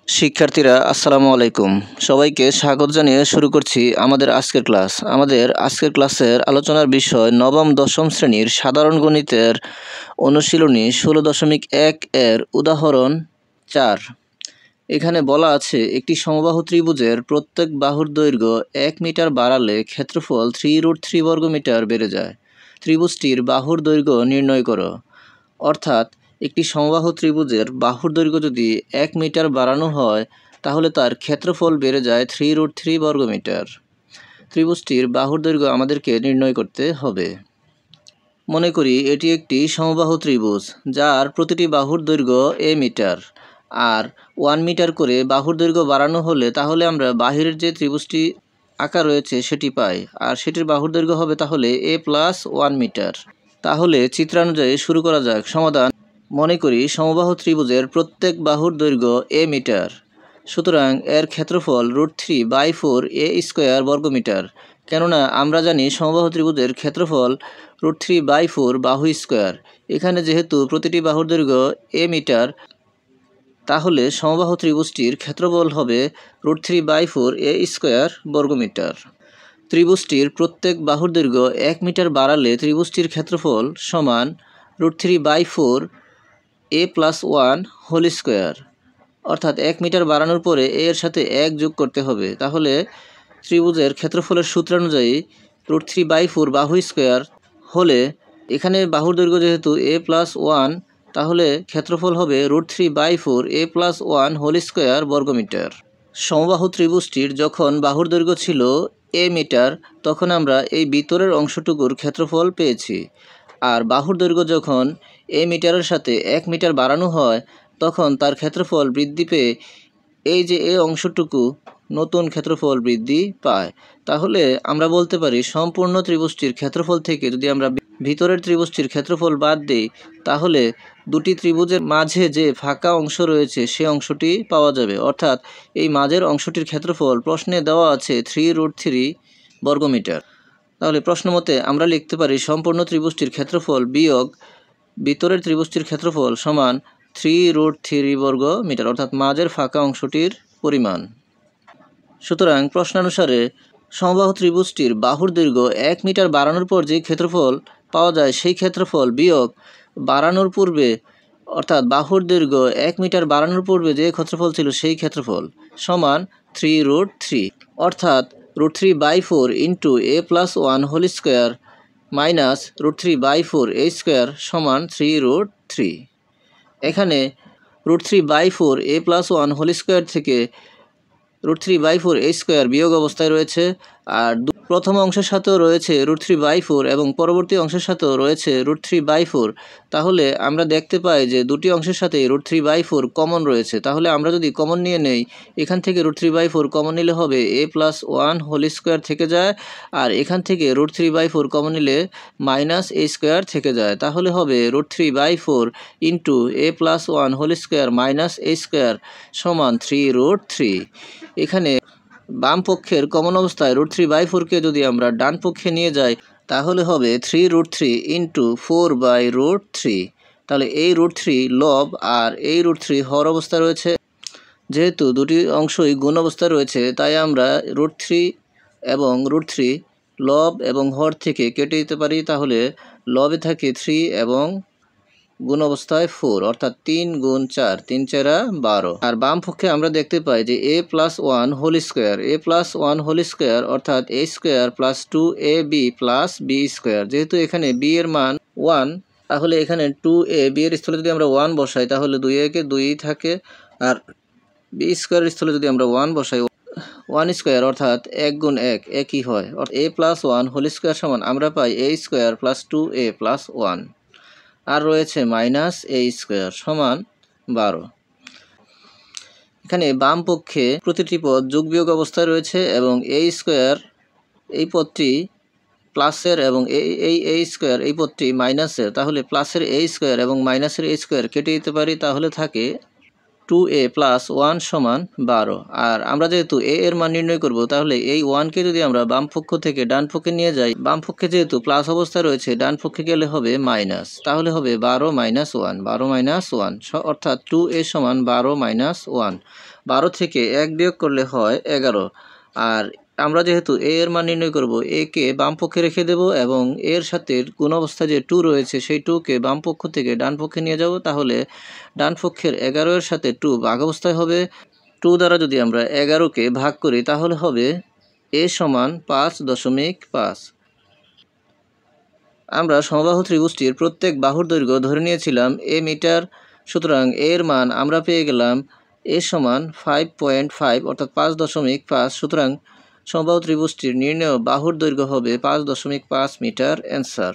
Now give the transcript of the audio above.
শিক্ষার্থীরা আসসালামু আলাইকুম। সবাইকে স্বাগত জানিয়ে শুরু করছি আমাদের আজকের ক্লাস। আমাদের আজকের ক্লাসের আলোচনার বিষয় নবম দশম শ্রেণীর সাধারণ গণিতের অনুশীলনী 16.1 এর উদাহরণ 4। এখানে বলা আছে একটি সমবাহু ত্রিভুজের প্রত্যেক বাহুর দৈর্ঘ্য 1 মিটার বাড়ালে ক্ষেত্রফল 3√3 বর্গমিটার বেড়ে যায়। ত্রিভুজটির বাহুর দৈর্ঘ্য নির্ণয় করো। অর্থাৎ একটি সমবাহু ত্রিভুজের বাহুর দৈর্ঘ্য যদি 1 মিটার বাড়ানো হয় তাহলে তার ক্ষেত্রফল বেড়ে যায় 3√3 বর্গমিটার। ত্রিভুজটির বাহুর দৈর্ঘ্য আমাদেরকে নির্ণয় করতে হবে। মনে করি এটি একটি সমবাহু ত্রিভুজ যার প্রতিটি বাহুর দৈর্ঘ্য a মিটার আর 1 মিটার করে বাহুর দৈর্ঘ্য বাড়ানো হলে তাহলে আমরা বাহিরের যে ত্রিভুজটি আঁকা রয়েছে সেটি পাই, আর সেটির বাহুর দৈর্ঘ্য হবে তাহলে a+1 মিটার। তাহলে চিত্রানুযায়ী শুরু করা যাক সমাধান। মনে করি সমবাহু ত্রিভুজের প্রত্যেক বাহুর দৈর্ঘ্য a মিটার, সুতরাং এর ক্ষেত্রফল √3/4 a² বর্গমিটার। কেননা আমরা জানি সমবাহু ত্রিভুজের ক্ষেত্রফল √3/4 বাহু স্কোয়ার। এখানে যেহেতু প্রতিটি বাহুর দৈর্ঘ্য a মিটার, তাহলে সমবাহু ত্রিভুজটির ক্ষেত্রফল হবে √3/4 a² বর্গমিটার। ত্রিভুজটির প্রত্যেক বাহুর দৈর্ঘ্য 1 মিটার বাড়ালে ত্রিভুজটির ক্ষেত্রফল সমান √3/4 a+1 হোল স্কোয়ার। অর্থাৎ 1 মিটার বাড়ানোর পরে এর সাথে 1 যোগ করতে হবে। তাহলে ত্রিভুজের ক্ষেত্রফলের সূত্রানুযায়ী √3/4 বাহু স্কোয়ার হলে এখানে বাহুর দৈর্ঘ্য যেহেতু a+1, তাহলে ক্ষেত্রফল হবে √3/4 a+1 হোল স্কোয়ার বর্গমিটার। সমবাহু ত্রিভুজটির যখন বাহুর দৈর্ঘ্য ছিল a মিটার তখন আমরা এই ভিতরের অংশটুকুর ক্ষেত্রফল পেয়েছি, আর বাহুর দৈর্ঘ্য যখন a মিটারের সাথে 1 মিটার বাড়ানো হয় তখন তার ক্ষেত্রফল বৃদ্ধি পেয়ে এই যে এই অংশটুকু নতুন ক্ষেত্রফল বৃদ্ধি পায়। তাহলে আমরা বলতে পারি সম্পূর্ণ ত্রিভুজটির ক্ষেত্রফল থেকে যদি আমরা ভিতরের ত্রিভুজটির ক্ষেত্রফল বাদ দিই তাহলে দুটি ত্রিভুজের মাঝে যে ফাঁকা অংশ রয়েছে সে অংশটি পাওয়া যাবে। অর্থাৎ এই মাঝের অংশটির ক্ষেত্রফল প্রশ্নে দেওয়া আছে 3√3 বর্গমিটার। তাহলে প্রশ্ন মতে আমরা লিখতে পারি সম্পূর্ণ ত্রিভুজটির ক্ষেত্রফল বিয়োগ ভিতরের ত্রিভুজটির ক্ষেত্রফল সমান 3√3 বর্গমিটার, অর্থাৎ মাঝের ফাঁকা অংশটির পরিমাণ। সুতরাং প্রশ্নানুসারে সমবাহু ত্রিভুজটির বাহুর দৈর্ঘ্য 1 মিটার বাড়ানোর পর যে ক্ষেত্রফল পাওয়া যায় সেই ক্ষেত্রফল বিয়োগ বাড়ানোর পূর্বে, অর্থাৎ বাহুর দৈর্ঘ্য 1 মিটার বাড়ানোর পূর্বে যে ক্ষেত্রফল ছিল সেই ক্ষেত্রফল সমান 3√3। অর্থাৎ √3/4 into a+1 whole square minus √3/4 a² সমান 3√3। এখানে √3/4 a+1 হোল স্কোয়ার থেকে √3/4 a² বিয়োগ অবস্থায় রয়েছে, আর প্রথম অংশের সাথেও রয়েছে √3/4 এবং পরবর্তী অংশের সাথেও রয়েছে √3/4। তাহলে আমরা দেখতে পাই যে দুটি অংশের সাথে √3/4 কমন রয়েছে। তাহলে আমরা যদি কমন নিয়ে নেই, এখান থেকে √3/4 কমন নিলে হবে a+1 হোল স্কোয়ার থেকে যায়, আর এখান থেকে √3/4 কমন নিলে -a² থেকে যায়। তাহলে হবে √3/4 into a+1 whole square minus a² সমান 3√3। এখানে বাম পক্ষের কমন অবস্থায় √3/4কে যদি আমরা ডান পক্ষে নিয়ে যাই তাহলে হবে 3√3 ইন্টু 4/√3। তাহলে এই √3 লব আর এই √3 হর অবস্থা রয়েছে। যেহেতু দুটি অংশই গুণ অবস্থা রয়েছে তাই আমরা √3 এবং √3 লব এবং হর থেকে কেটে দিতে পারি। তাহলে লবে থাকে 3 এবং গুণ অবস্থায় 4, অর্থাৎ 3 গুণ 4, 3 4 12। আর বাম পক্ষে আমরা দেখতে পাই যে a+1 whole square, a+1 whole square অর্থাৎ a² plus 2ab plus b²। যেহেতু এখানে b এর মান 1, তাহলে এখানে 2ab এর স্থলে যদি আমরা 1 বসাই তাহলে 2 একে 2ই থাকে, আর b² এর স্থলে যদি আমরা 1 বসাই 1² অর্থাৎ 1 গুণ 1 একই হয়। a+1 হোল স্কোয়ার সমান আমরা পাই a² প্লাস 2a প্লাস 1, আর রয়েছে -a² সমান 12। এখানে বাম পক্ষে প্রতিটি পদ যোগ বিয়োগ অবস্থায় রয়েছে এবং a² এই পদটি প্লাসের এবং a² এই পদটি মাইনাসের। তাহলে প্লাসের a² এবং মাইনাসের a² কেটে দিতে পারি, তাহলে থাকে 2a প্লাস 1 সমান 12। আর আমরা যেহেতু a এর মান নির্ণয় করব, তাহলে এই 1কে যদি আমরা বাম পক্ষ থেকে ডান পক্ষে নিয়ে যাই, বাম পক্ষে যেহেতু প্লাস অবস্থায় রয়েছে, ডান পক্ষে গেলে হবে মাইনাস, তাহলে হবে 12 মাইনাস 1, 12 মাইনাস 1, অর্থাৎ 2a সমান 12 মাইনাস 1। 12 থেকে 1 বিয়োগ করলে হয় 11। আর আমরা যেহেতু a এর মান নির্ণয় করব, a কে বাম পক্ষে রেখে দেব এবং এর সাথে গুণ অবস্থায় যে 2 রয়েছে সেই 2কে বাম পক্ষ থেকে ডান পক্ষে নিয়ে যাব, তাহলে ডান পক্ষের 11 এর সাথে 2 ভাগ অবস্থায় হবে। 2 দ্বারা যদি আমরা 11কে ভাগ করি, তাহলে হবে a সমান 5.5। আমরা সমবাহু ত্রিভুজটির প্রত্যেক বাহুর দৈর্ঘ্য ধরে নিয়েছিলাম a মিটার, সুতরাং এর মান আমরা পেয়ে গেলাম a সমান 5.5 অর্থাৎ 5.5। সুতরাং সমবাহু ত্রিভুজটির নির্ণেয় বাহুর দৈর্ঘ্য হবে 5.5 মিটার। অ্যান্সার।